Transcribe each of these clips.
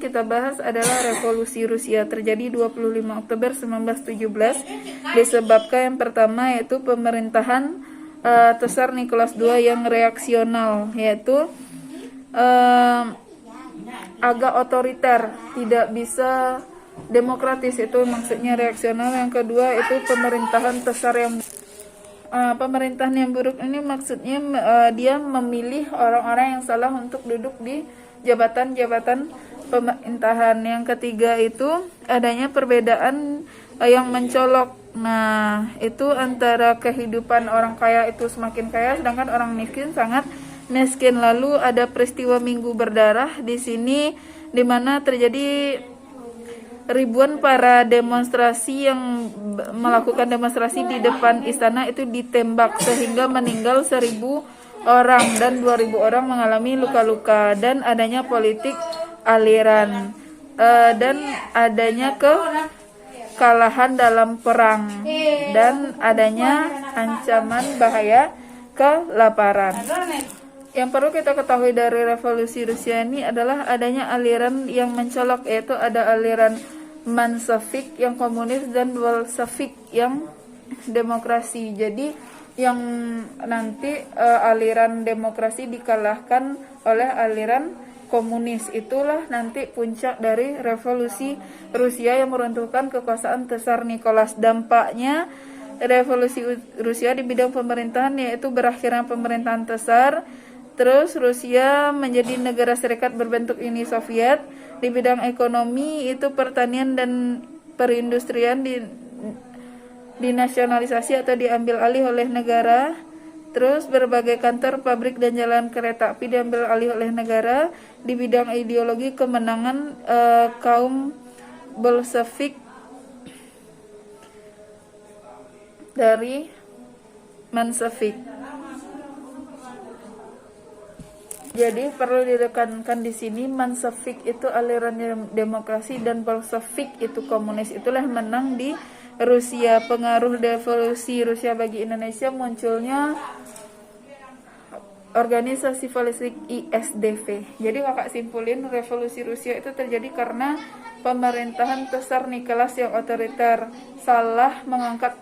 kita bahas adalah Revolusi Rusia terjadi 25 Oktober 1917 disebabkan yang pertama yaitu pemerintahan Tsar Nicholas II yang reaksional, yaitu agak otoriter, tidak bisa demokratis, itu maksudnya reaksional. Yang kedua itu pemerintahan Tsar yang pemerintahan yang buruk ini maksudnya dia memilih orang-orang yang salah untuk duduk di jabatan-jabatan pemerintahan. Yang ketiga itu adanya perbedaan yang mencolok. Nah, itu antara kehidupan orang kaya itu semakin kaya sedangkan orang miskin sangat miskin. Lalu ada peristiwa Minggu Berdarah di sini di mana terjadi ribuan para demonstrasi yang melakukan demonstrasi di depan istana itu ditembak sehingga meninggal 1.000 orang dan 2.000 orang mengalami luka-luka, dan adanya politik aliran dan adanya kekalahan dalam perang dan adanya ancaman bahaya kelaparan. Yang perlu kita ketahui dari revolusi Rusia ini adalah adanya aliran yang mencolok, yaitu ada aliran Mensheviks yang komunis dan Bolshevik yang demokrasi. Jadi yang nanti aliran demokrasi dikalahkan oleh aliran komunis, itulah nanti puncak dari revolusi Rusia yang meruntuhkan kekuasaan Tsar Nicholas. Dampaknya revolusi Rusia di bidang pemerintahan yaitu berakhirnya pemerintahan Tsar. Terus Rusia menjadi negara serikat berbentuk Uni Soviet. Di bidang ekonomi itu pertanian dan perindustrian dinasionalisasi atau diambil alih oleh negara. Terus berbagai kantor, pabrik dan jalan kereta api diambil alih oleh negara. Di bidang ideologi kemenangan kaum Bolshevik dari Mensheviks. Jadi perlu direkankan di sini, Mensheviks itu aliran demokrasi dan Bolshevik itu komunis. Itulah yang menang di Rusia. Pengaruh revolusi Rusia bagi Indonesia munculnya organisasi politik ISDV. Jadi kakak simpulin, revolusi Rusia itu terjadi karena pemerintahan Tsar Nicholas yang otoriter, salah mengangkat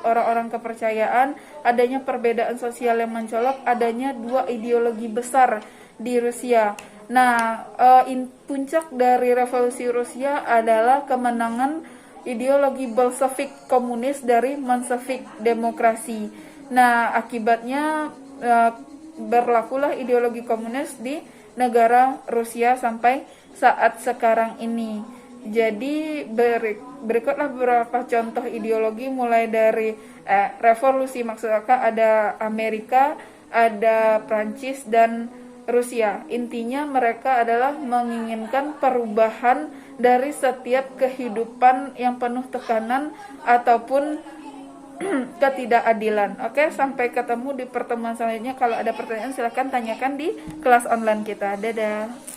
orang-orang kepercayaan, adanya perbedaan sosial yang mencolok, adanya dua ideologi besar di Rusia. Nah, puncak dari revolusi Rusia adalah kemenangan ideologi Bolshevik komunis dari Mensheviks demokrasi. Nah, akibatnya berlakulah ideologi komunis di negara Rusia sampai saat sekarang ini. Jadi berikutlah beberapa contoh ideologi mulai dari revolusi, maksud kakak ada Amerika, ada Prancis dan Rusia. Intinya mereka adalah menginginkan perubahan dari setiap kehidupan yang penuh tekanan ataupun ketidakadilan. Oke, sampai ketemu di pertemuan selanjutnya. Kalau ada pertanyaan silahkan tanyakan di kelas online kita. Dadah.